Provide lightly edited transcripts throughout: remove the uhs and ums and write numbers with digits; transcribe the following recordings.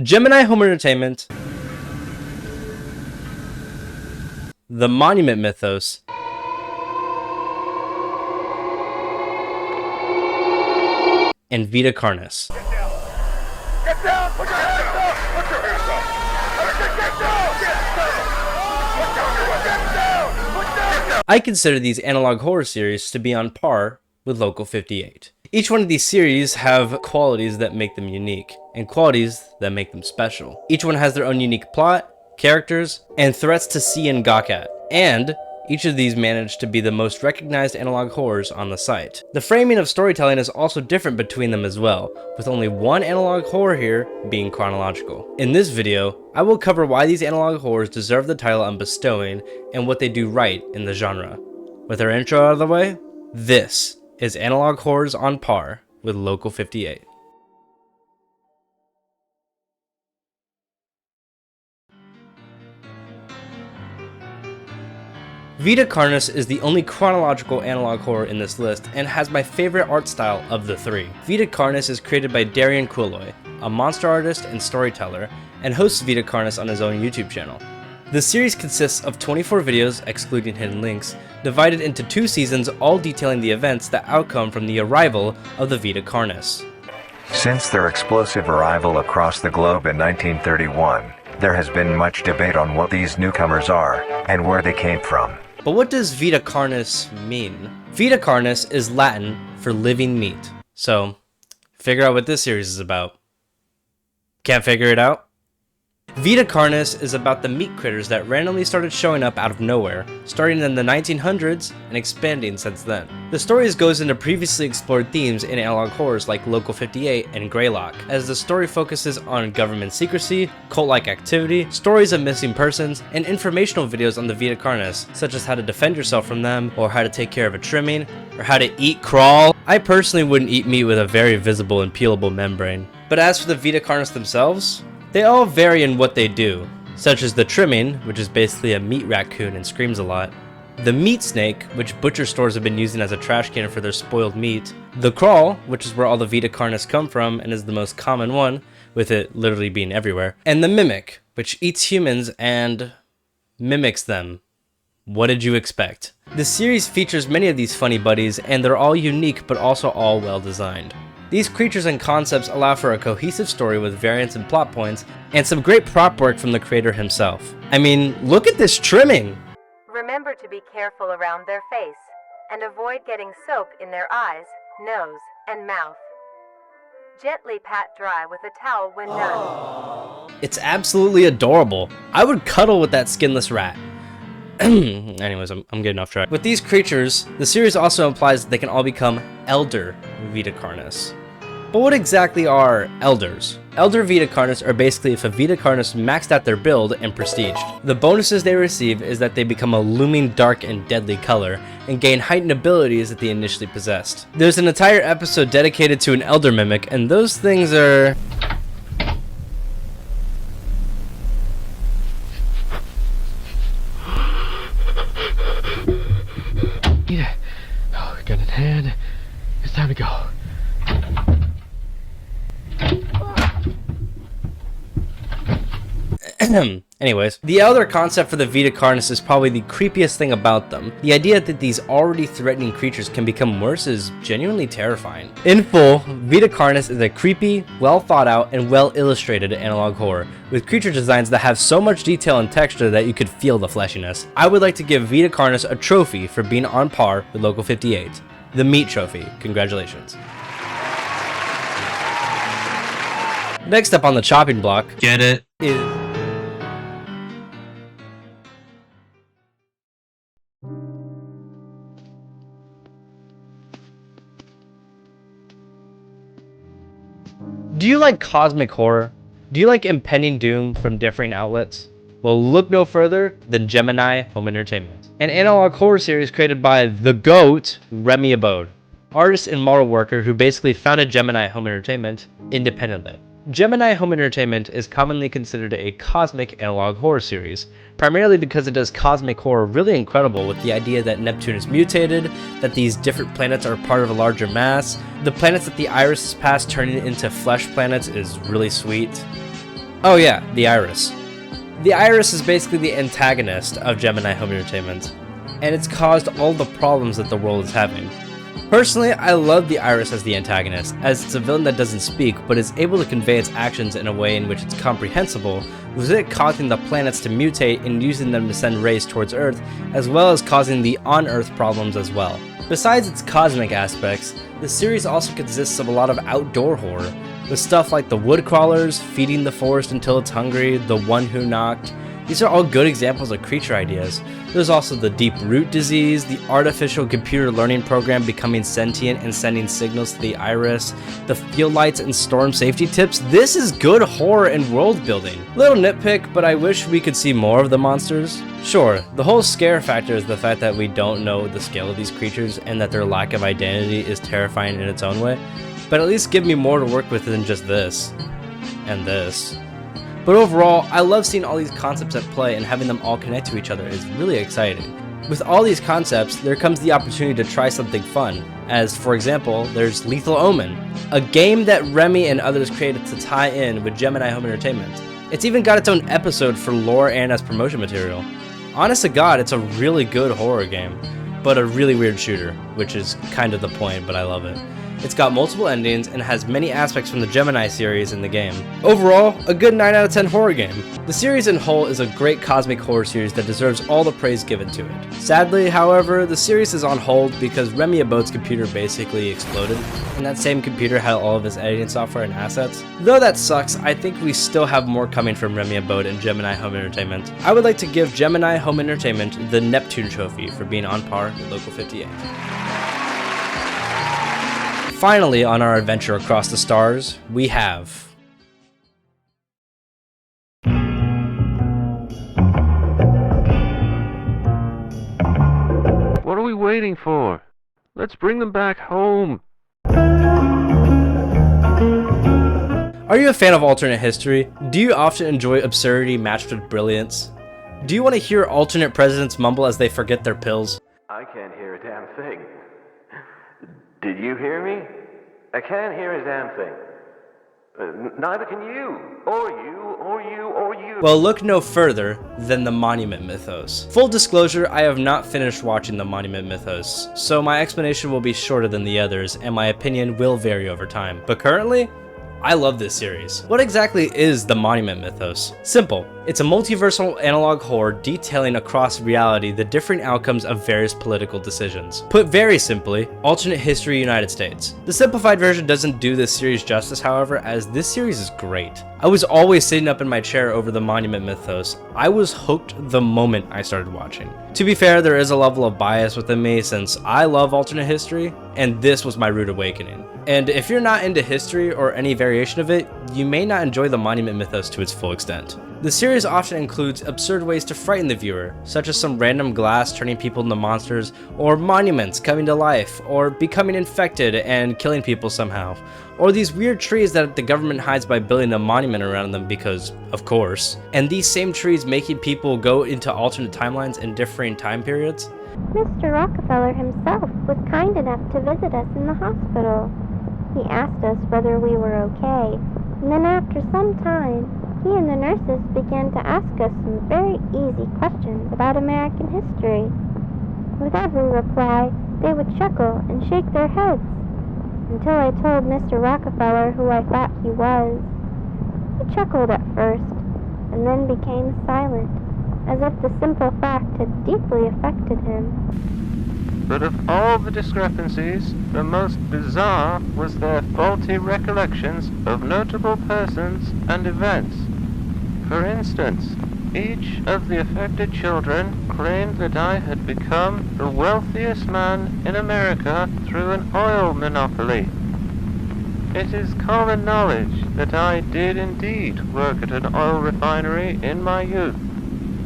Gemini Home Entertainment, the Monument Mythos, and Vita Carnis. Get down! Put your hands up! Put your hands up! Get down! Get down! Put down! I consider these analog horror series to be on par with Local 58. Each one of these series have qualities that make them unique, and qualities that make them special. Each one has their own unique plot, characters, and threats to see and gawk at, and each of these managed to be the most recognized analog horrors on the site. The framing of storytelling is also different between them as well, with only one analog horror here being chronological. In this video, I will cover why these analog horrors deserve the title I'm bestowing and what they do right in the genre. With our intro out of the way, this is Analog Horrors on par with Local 58. Vita Carnis is the only chronological analog horror in this list and has my favorite art style of the three. Vita Carnis is created by Darian Quilloy, a monster artist and storyteller, and hosts Vita Carnis on his own YouTube channel. The series consists of 24 videos, excluding hidden links, divided into 2 seasons, all detailing the events that outcome from the arrival of the Vita Carnis. Since their explosive arrival across the globe in 1931, there has been much debate on what these newcomers are and where they came from. But what does Vita Carnis mean? Vita Carnis is Latin for living meat. So, figure out what this series is about. Can't figure it out? Vita Carnis is about the meat critters that randomly started showing up out of nowhere, starting in the 1900s and expanding since then. The story goes into previously explored themes in analog horrors like Local 58 and Greylock, as the story focuses on government secrecy, cult-like activity, stories of missing persons, and informational videos on the Vita Carnis, such as how to defend yourself from them, or how to take care of a trimming, or how to eat crawl. I personally wouldn't eat meat with a very visible and peelable membrane. But as for the Vita Carnis themselves, they all vary in what they do, such as the trimming, which is basically a meat raccoon and screams a lot, the meat snake, which butcher stores have been using as a trash can for their spoiled meat, the crawl, which is where all the Vita Carnis come from and is the most common one, with it literally being everywhere, and the mimic, which eats humans and mimics them. What did you expect? The series features many of these funny buddies, and they're all unique but also all well designed. These creatures and concepts allow for a cohesive story with variants and plot points, and some great prop work from the creator himself. I mean, look at this trimming! Remember to be careful around their face, and avoid getting soap in their eyes, nose, and mouth. Gently pat dry with a towel when done. It's absolutely adorable. I would cuddle with that skinless rat. Anyways, I'm getting off track. With these creatures, the series also implies that they can all become Elder Vita Carnis. But what exactly are Elders? Elder Vita Carnis are basically if a Vita Carnis maxed out their build and prestige. The bonuses they receive is that they become a looming dark and deadly color, and gain heightened abilities that they initially possessed. There's an entire episode dedicated to an Elder Mimic, and those things are... Yeah. Oh, gun in hand. It's time to go. Anyways, the other concept for the Vita Carnis is probably the creepiest thing about them. The idea that these already threatening creatures can become worse is genuinely terrifying. In full, Vita Carnis is a creepy, well thought out, and well illustrated analog horror, with creature designs that have so much detail and texture that you could feel the fleshiness. I would like to give Vita Carnis a trophy for being on par with Local 58. The Meat Trophy. Congratulations. Next up on the chopping block, Get it? is... Do you like cosmic horror? Do you like impending doom from differing outlets? Well, look no further than Gemini Home Entertainment, an analog horror series created by the GOAT, Remy Abode, artist and model worker who basically founded Gemini Home Entertainment independently. Gemini Home Entertainment is commonly considered a cosmic analog horror series, primarily because it does cosmic horror really incredible with the idea that Neptune is mutated, that these different planets are part of a larger mass, the planets that the iris has passed turning into flesh planets is really sweet. Oh yeah, the Iris. The Iris is basically the antagonist of Gemini Home Entertainment, and it's caused all the problems that the world is having. Personally, I love the Iris as the antagonist, as it's a villain that doesn't speak, but is able to convey its actions in a way in which it's comprehensible, with it causing the planets to mutate and using them to send rays towards Earth, as well as causing the on-Earth problems as well. Besides its cosmic aspects, the series also consists of a lot of outdoor horror, with stuff like the wood crawlers, feeding the forest until it's hungry, the one who knocked. These are all good examples of creature ideas. There's also the deep root disease, the artificial computer learning program becoming sentient and sending signals to the Iris, the field lights and storm safety tips. This is good horror and world building. Little nitpick, but I wish we could see more of the monsters. Sure, the whole scare factor is the fact that we don't know the scale of these creatures and that their lack of identity is terrifying in its own way, but at least give me more to work with than just this and this. But overall, I love seeing all these concepts at play, and having them all connect to each other is really exciting. With all these concepts, there comes the opportunity to try something fun, as for example, there's Lethal Omen, a game that Remy and others created to tie in with Gemini Home Entertainment. It's even got its own episode for lore and as promotion material. Honest to God, it's a really good horror game, but a really weird shooter, which is kind of the point, but I love it. It's got multiple endings and has many aspects from the Gemini series in the game. Overall, a good 9 out of 10 horror game. The series in whole is a great cosmic horror series that deserves all the praise given to it. Sadly, however, the series is on hold because Remy Abode's computer basically exploded, and that same computer had all of his editing software and assets. Though that sucks, I think we still have more coming from Remy Abode and Gemini Home Entertainment. I would like to give Gemini Home Entertainment the Neptune Trophy for being on par with Local 58. Finally, on our adventure across the stars, we have... What are we waiting for? Let's bring them back home. Are you a fan of alternate history? Do you often enjoy absurdity matched with brilliance? Do you want to hear alternate presidents mumble as they forget their pills? I can't hear a damn thing. Did you hear me? I can't hear a damn thing. Neither can you. Or you, or you, or you. Well, look no further than the Monument Mythos. Full disclosure, I have not finished watching the Monument Mythos, so my explanation will be shorter than the others, and my opinion will vary over time. But currently, I love this series. What exactly is the Monument Mythos? Simple. It's a multiversal analog horror detailing across reality the different outcomes of various political decisions. Put very simply, alternate history United States. The simplified version doesn't do this series justice, however, as this series is great. I was always sitting up in my chair over the Monument Mythos. I was hooked the moment I started watching. To be fair, there is a level of bias within me since I love alternate history, and this was my rude awakening. And if you're not into history or any variation of it, you may not enjoy the Monument Mythos to its full extent. The series often includes absurd ways to frighten the viewer, such as some random glass turning people into monsters, or monuments coming to life, or becoming infected and killing people somehow, or these weird trees that the government hides by building a monument around them because, of course, and these same trees making people go into alternate timelines in differing time periods. Mr. Rockefeller himself was kind enough to visit us in the hospital. He asked us whether we were okay, and then after some time, he and the nurses began to ask us some very easy questions about American history. With every reply, they would chuckle and shake their heads, until I told Mr. Rockefeller who I thought he was. He chuckled at first, and then became silent, as if the simple fact had deeply affected him. But of all the discrepancies, the most bizarre was their faulty recollections of notable persons and events. For instance, each of the affected children claimed that I had become the wealthiest man in America through an oil monopoly. It is common knowledge that I did indeed work at an oil refinery in my youth,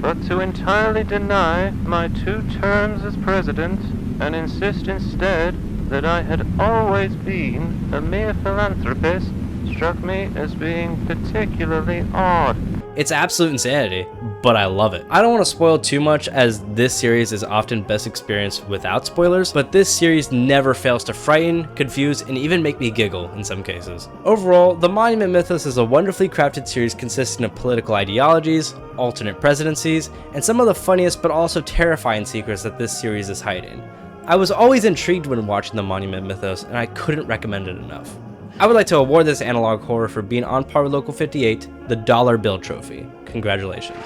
but to entirely deny my 2 terms as president and insist instead that I had always been a mere philanthropist struck me as being particularly odd. It's absolute insanity, but I love it. I don't want to spoil too much as this series is often best experienced without spoilers, but this series never fails to frighten, confuse, and even make me giggle in some cases. Overall, the Monument Mythos is a wonderfully crafted series consisting of political ideologies, alternate presidencies, and some of the funniest but also terrifying secrets that this series is hiding. I was always intrigued when watching the Monument Mythos, and I couldn't recommend it enough. I would like to award this analog horror for being on par with Local 58, the Dollar Bill Trophy. Congratulations.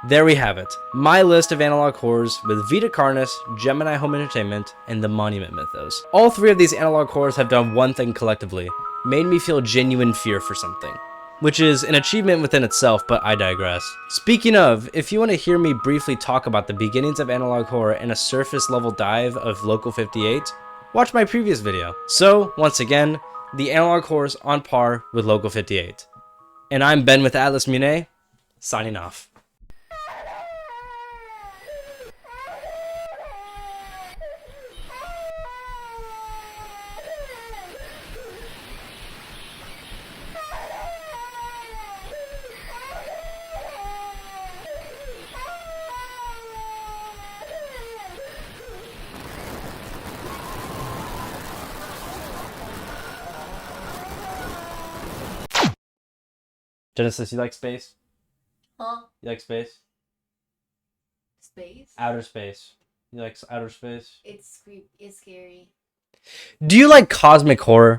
There we have it, my list of analog horrors with Vita Carnis, Gemini Home Entertainment, and the Monument Mythos. All three of these analog horrors have done one thing collectively, made me feel genuine fear for something. Which is an achievement within itself, but I digress. Speaking of, if you want to hear me briefly talk about the beginnings of analog horror and a surface level dive of Local 58, watch my previous video. So, once again, the analog horrors on par with Local 58. And I'm Ben with Atlas Mune, signing off. Genesis, you like space? Huh? You like space? Space? Outer space. You like outer space? It's scary. Do you like cosmic horror?